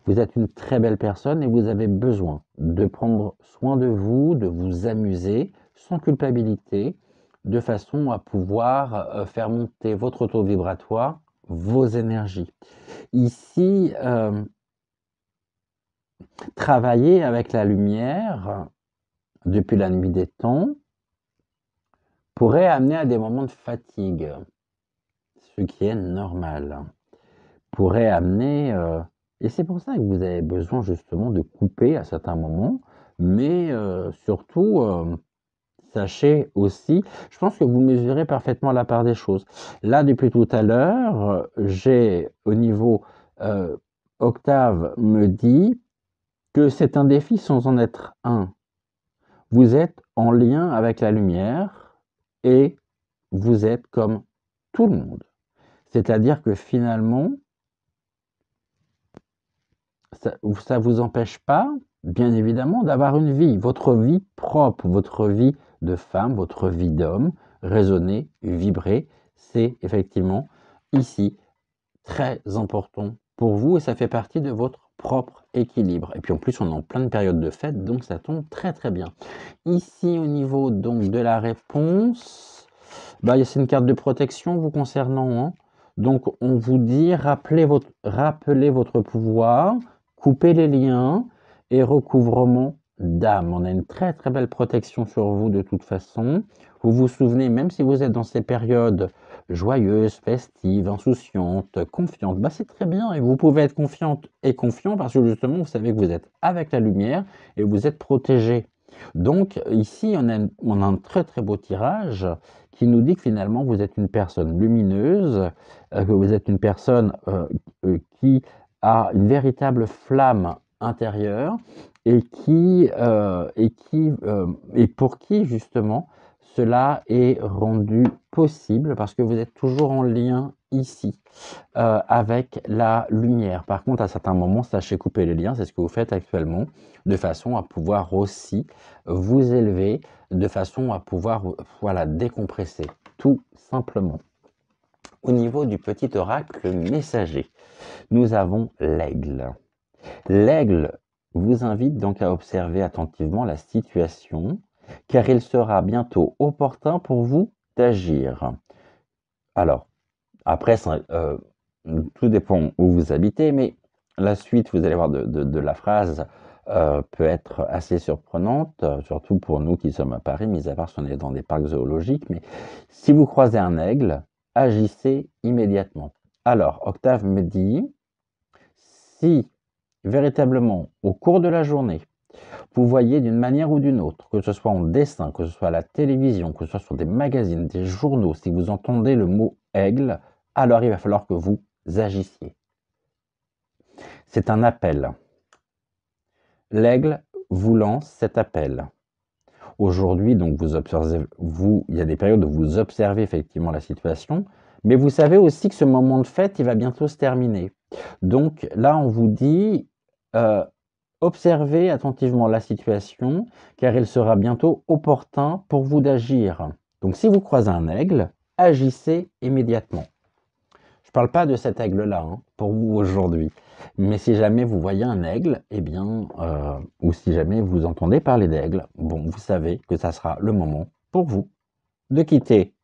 Vous êtes une très belle personne et vous avez besoin de prendre soin de vous amuser sans culpabilité, de façon à pouvoir faire monter votre taux vibratoire, vos énergies. Ici, travailler avec la lumière depuis la nuit des temps pourrait amener à des moments de fatigue, ce qui est normal. Pourrait amener, et c'est pour ça que vous avez besoin justement de couper à certains moments, mais surtout, sachez aussi, je pense que vous mesurez parfaitement la part des choses. Là, depuis tout à l'heure, j'ai au niveau Octave me dit que c'est un défi sans en être un. Vous êtes en lien avec la lumière et vous êtes comme tout le monde. C'est-à-dire que finalement, ça ne vous empêche pas, bien évidemment, d'avoir une vie, votre vie propre, votre vie de femme, votre vie d'homme, raisonner, vibrer. C'est effectivement ici très important pour vous et ça fait partie de votre propre équilibre. Et puis en plus, on est en pleine période de fête, donc ça tombe très très bien. Ici, au niveau donc de la réponse, bah, c'est une carte de protection vous concernant, hein. Donc on vous dit rappelez votre pouvoir, coupez les liens et recouvrement d'âme. On a une très très belle protection sur vous de toute façon. Vous vous souvenez, même si vous êtes dans ces périodes joyeuses, festives, insouciantes, confiantes, bah c'est très bien et vous pouvez être confiante et confiant parce que justement vous savez que vous êtes avec la lumière et vous êtes protégé. Donc ici on a un très très beau tirage qui nous dit que finalement vous êtes une personne lumineuse, que vous êtes une personne qui a une véritable flamme intérieure et pour qui justement cela est rendu possible parce que vous êtes toujours en lien ici avec la lumière. Par contre, à certains moments, sachez couper les liens, c'est ce que vous faites actuellement, de façon à pouvoir aussi vous élever, de façon à pouvoir voilà, décompresser, tout simplement. Au niveau du petit oracle messager, nous avons l'aigle. L'aigle vous invite donc à observer attentivement la situation, car il sera bientôt opportun pour vous d'agir. Alors, après, tout dépend où vous habitez, mais la suite, vous allez voir, de la phrase peut être assez surprenante, surtout pour nous qui sommes à Paris, mis à part si on est dans des parcs zoologiques. Mais si vous croisez un aigle, agissez immédiatement. Alors, Octave me dit, si véritablement, au cours de la journée, vous voyez d'une manière ou d'une autre, que ce soit en dessin, que ce soit à la télévision, que ce soit sur des magazines, des journaux, si vous entendez le mot aigle, alors il va falloir que vous agissiez. C'est un appel. L'aigle vous lance cet appel. Aujourd'hui, donc vous observez, il y a des périodes où vous observez effectivement la situation, mais vous savez aussi que ce moment de fête, il va bientôt se terminer. Donc là, on vous dit, observez attentivement la situation, car il sera bientôt opportun pour vous d'agir. Donc si vous croisez un aigle, agissez immédiatement. Je ne parle pas de cet aigle-là, hein, pour vous aujourd'hui. Mais si jamais vous voyez un aigle, eh bien, ou si jamais vous entendez parler d'aigle, bon, vous savez que ça sera le moment pour vous de quitter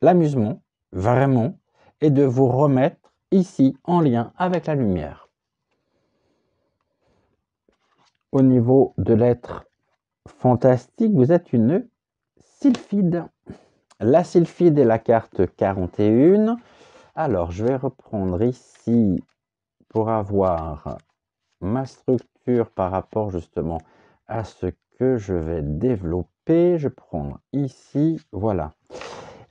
l'amusement, vraiment, et de vous remettre ici en lien avec la lumière. Au niveau de l'être fantastique, vous êtes une sylphide. La sylphide est la carte 41. Alors, je vais reprendre ici pour avoir ma structure par rapport justement à ce que je vais développer. Je prends ici, voilà.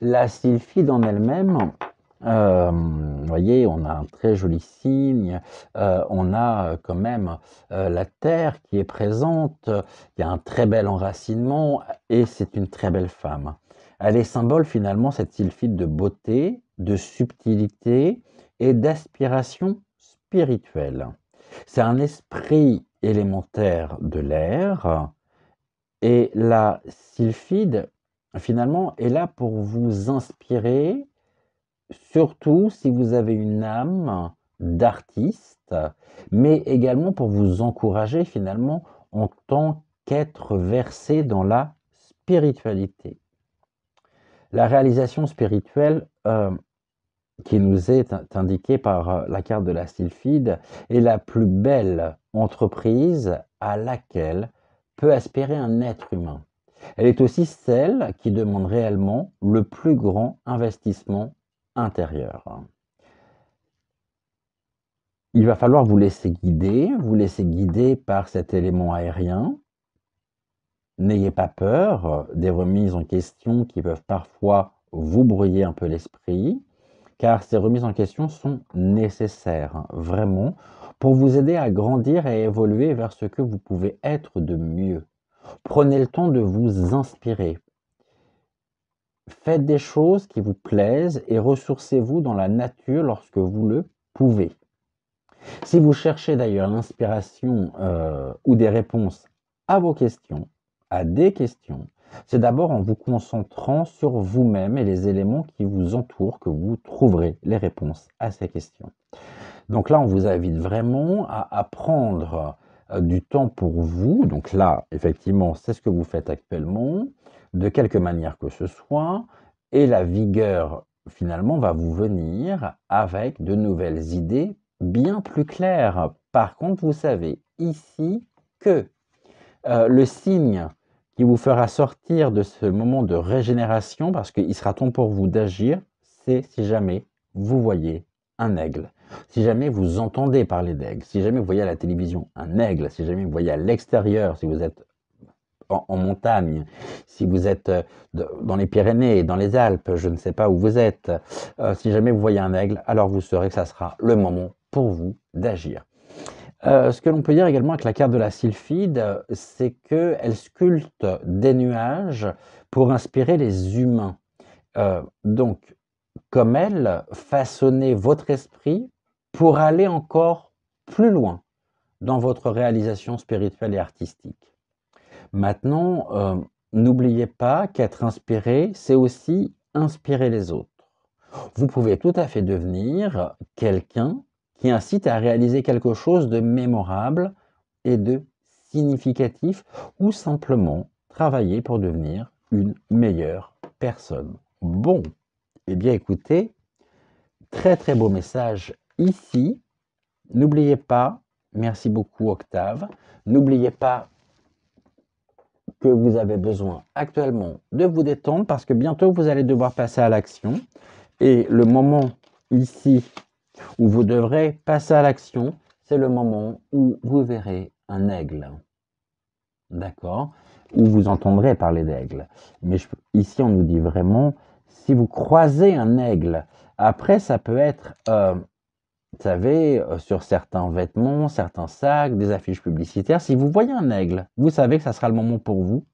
La sylphide en elle-même, vous voyez, on a un très joli signe, on a quand même la terre qui est présente, il y a un très bel enracinement et c'est une très belle femme. Elle est symbole finalement, cette sylphide, de beauté, de subtilité et d'aspiration spirituelle. C'est un esprit élémentaire de l'air et la sylphide, finalement, est là pour vous inspirer, surtout si vous avez une âme d'artiste, mais également pour vous encourager finalement en tant qu'être versé dans la spiritualité. La réalisation spirituelle qui nous est indiquée par la carte de la sylphide est la plus belle entreprise à laquelle peut aspirer un être humain. Elle est aussi celle qui demande réellement le plus grand investissement intérieur. Il va falloir vous laisser guider par cet élément aérien. N'ayez pas peur des remises en question qui peuvent parfois vous brouiller un peu l'esprit, car ces remises en question sont nécessaires, vraiment, pour vous aider à grandir et à évoluer vers ce que vous pouvez être de mieux. Prenez le temps de vous inspirer. Faites des choses qui vous plaisent et ressourcez-vous dans la nature lorsque vous le pouvez. Si vous cherchez d'ailleurs l'inspiration ou des réponses à vos questions, à des questions, c'est d'abord en vous concentrant sur vous-même et les éléments qui vous entourent que vous trouverez les réponses à ces questions. Donc là, on vous invite vraiment à prendre du temps pour vous. Donc là, effectivement, c'est ce que vous faites actuellement, de quelque manière que ce soit, et la vigueur, finalement, va vous venir avec de nouvelles idées bien plus claires. Par contre, vous savez ici que le signe qui vous fera sortir de ce moment de régénération, parce qu'il sera temps pour vous d'agir, c'est si jamais vous voyez un aigle. Si jamais vous entendez parler d'aigle, si jamais vous voyez à la télévision un aigle, si jamais vous voyez à l'extérieur, si vous êtes en montagne, si vous êtes dans les Pyrénées, dans les Alpes, je ne sais pas où vous êtes, si jamais vous voyez un aigle, alors vous saurez que ça sera le moment pour vous d'agir. Ce que l'on peut dire également avec la carte de la sylphide, c'est qu'elle sculpte des nuages pour inspirer les humains. Donc, comme elle, façonnez votre esprit pour aller encore plus loin dans votre réalisation spirituelle et artistique. Maintenant, n'oubliez pas qu'être inspiré, c'est aussi inspirer les autres. Vous pouvez tout à fait devenir quelqu'un qui incite à réaliser quelque chose de mémorable et de significatif, ou simplement travailler pour devenir une meilleure personne. Bon, eh bien écoutez, très très beau message ici. N'oubliez pas, merci beaucoup Octave, n'oubliez pas que vous avez besoin actuellement de vous détendre parce que bientôt vous allez devoir passer à l'action. Et le moment ici où vous devrez passer à l'action, c'est le moment où vous verrez un aigle. D'accord? Où vous entendrez parler d'aigle. Mais ici, on nous dit vraiment, si vous croisez un aigle, après, ça peut être, vous savez, sur certains vêtements, certains sacs, des affiches publicitaires, si vous voyez un aigle, vous savez que ça sera le moment pour vous,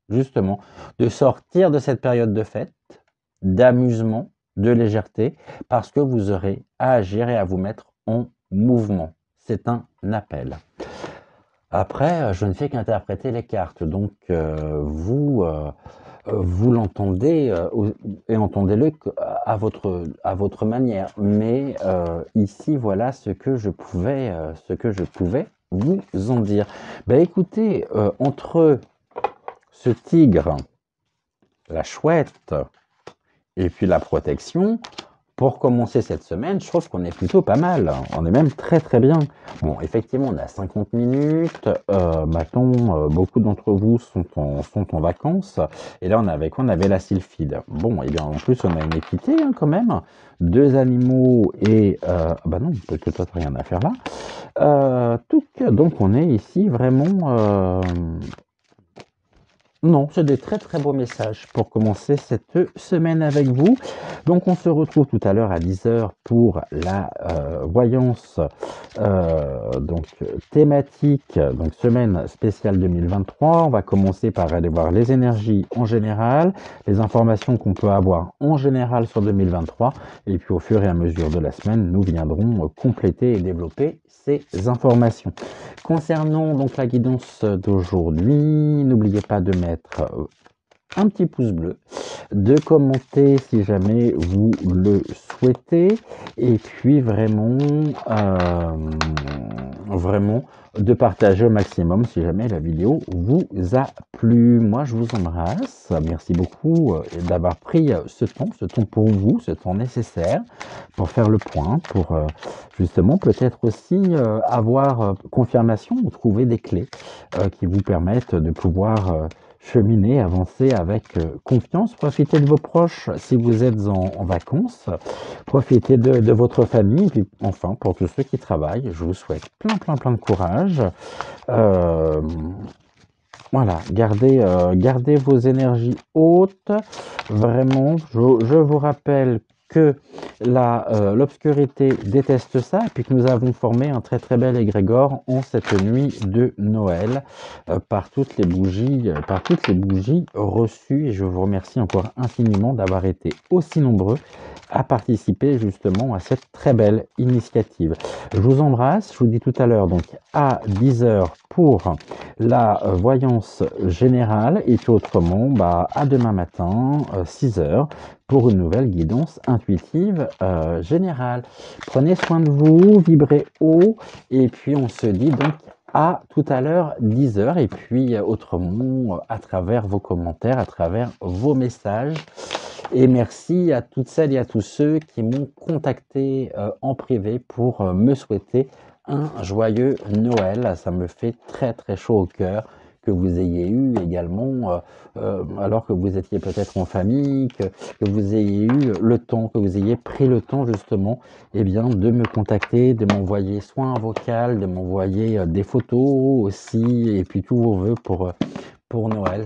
justement, de sortir de cette période de fête, d'amusement, de légèreté, parce que vous aurez à agir et à vous mettre en mouvement. C'est un appel. Après, je ne fais qu'interpréter les cartes, donc vous l'entendez et entendez-le à votre manière. Mais ici, voilà ce que je pouvais vous en dire. Ben écoutez, entre ce tigre, la chouette et puis la protection, pour commencer cette semaine, je trouve qu'on est plutôt pas mal. On est même très très bien. Bon, effectivement, on a 50 minutes. Maintenant, beaucoup d'entre vous sont en vacances. Et là, on avait la sylphide. Bon, et bien en plus, on a une équité quand même. 2 animaux et... bah non, parce que toi, t'as rien à faire là. Donc, on est ici vraiment... Non, c'est des très très beaux messages pour commencer cette semaine avec vous. Donc on se retrouve tout à l'heure à 10h pour la voyance donc thématique, donc semaine spéciale 2023. On va commencer par aller voir les énergies en général, les informations qu'on peut avoir en général sur 2023. Et puis au fur et à mesure de la semaine, nous viendrons compléter et développer ces informations. Concernant donc la guidance d'aujourd'hui, n'oubliez pas de mettre un petit pouce bleu, de commenter si jamais vous le souhaitez, et puis vraiment de partager au maximum si jamais la vidéo vous a plu. Moi, je vous embrasse. Merci beaucoup d'avoir pris ce temps pour vous, ce temps nécessaire pour faire le point, pour justement peut-être aussi avoir confirmation ou trouver des clés qui vous permettent de pouvoir cheminer, avancer avec confiance. Profitez de vos proches si vous êtes en vacances. Profitez de votre famille. Et puis, enfin, pour tous ceux qui travaillent, je vous souhaite plein de courage. Voilà, gardez vos énergies hautes. Vraiment, je vous rappelle que l'obscurité déteste ça, et puis que nous avons formé un très très bel égrégore en cette nuit de Noël par toutes les bougies reçues. Et je vous remercie encore infiniment d'avoir été aussi nombreux à participer justement à cette très belle initiative. Je vous embrasse, je vous dis tout à l'heure donc à 10h pour la voyance générale, et puis autrement à demain matin 6h pour une nouvelle guidance intuitive générale. Prenez soin de vous, vibrez haut, et puis on se dit donc à tout à l'heure 10h, et puis autrement à travers vos commentaires, à travers vos messages. Et merci à toutes celles et à tous ceux qui m'ont contacté en privé pour me souhaiter un joyeux Noël. Ça me fait très très chaud au cœur que vous ayez eu également, alors que vous étiez peut-être en famille, que vous ayez eu le temps, que vous ayez pris le temps justement de me contacter, de m'envoyer soit un vocal, de m'envoyer des photos aussi, et puis tous vos vœux pour Noël.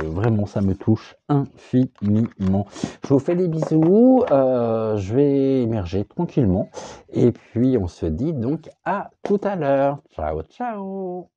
Vraiment, ça me touche infiniment. Je vous fais des bisous. Je vais émerger tranquillement. Et puis, on se dit donc à tout à l'heure. Ciao, ciao.